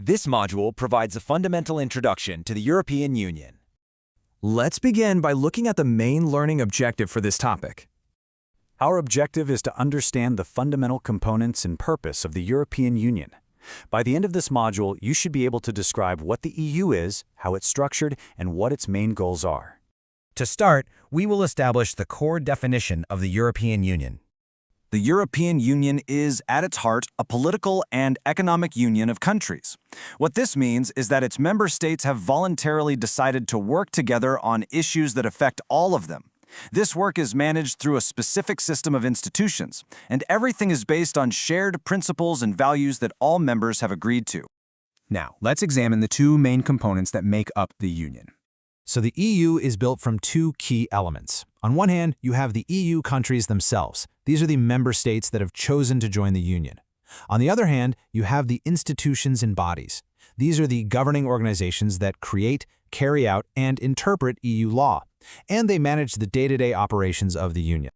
This module provides a fundamental introduction to the European Union. Let's begin by looking at the main learning objective for this topic. Our objective is to understand the fundamental components and purpose of the European Union. By the end of this module, you should be able to describe what the EU is, how it's structured, and what its main goals are. To start, we will establish the core definition of the European Union. The European Union is, at its heart, a political and economic union of countries. What this means is that its member states have voluntarily decided to work together on issues that affect all of them. This work is managed through a specific system of institutions, and everything is based on shared principles and values that all members have agreed to. Now, let's examine the two main components that make up the Union. So the EU is built from two key elements. On one hand, you have the EU countries themselves. These are the member states that have chosen to join the Union. On the other hand, you have the institutions and bodies. These are the governing organizations that create, carry out, and interpret EU law, and they manage the day-to-day operations of the Union.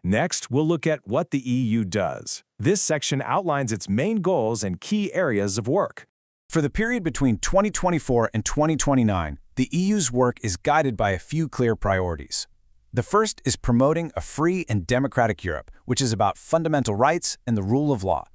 Next, we'll look at what the EU does. This section outlines its main goals and key areas of work. For the period between 2024 and 2029, the EU's work is guided by a few clear priorities. The first is promoting a free and democratic Europe, which is about fundamental rights and the rule of law.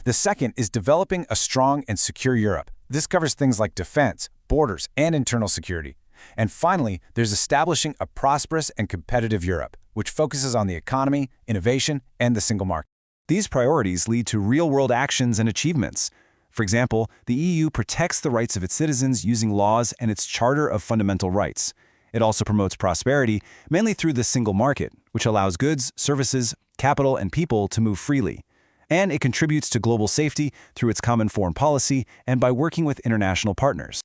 The second is developing a strong and secure Europe. This covers things like defense, borders, and internal security. And finally, there's establishing a prosperous and competitive Europe, which focuses on the economy, innovation, and the single market. These priorities lead to real-world actions and achievements. For example, the EU protects the rights of its citizens using laws and its Charter of Fundamental Rights. It also promotes prosperity, mainly through the single market, which allows goods, services, capital, and people to move freely. And it contributes to global safety through its common foreign policy and by working with international partners.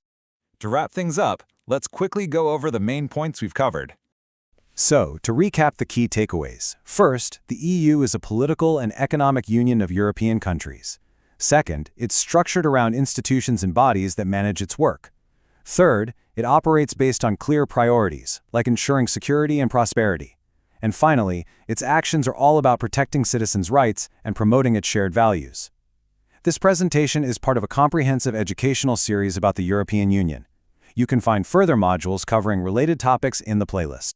To wrap things up, let's quickly go over the main points we've covered. So, to recap the key takeaways. First, the EU is a political and economic union of European countries. Second, it's structured around institutions and bodies that manage its work. Third, it operates based on clear priorities, like ensuring security and prosperity. And finally, its actions are all about protecting citizens' rights and promoting its shared values. This presentation is part of a comprehensive educational series about the European Union. You can find further modules covering related topics in the playlist.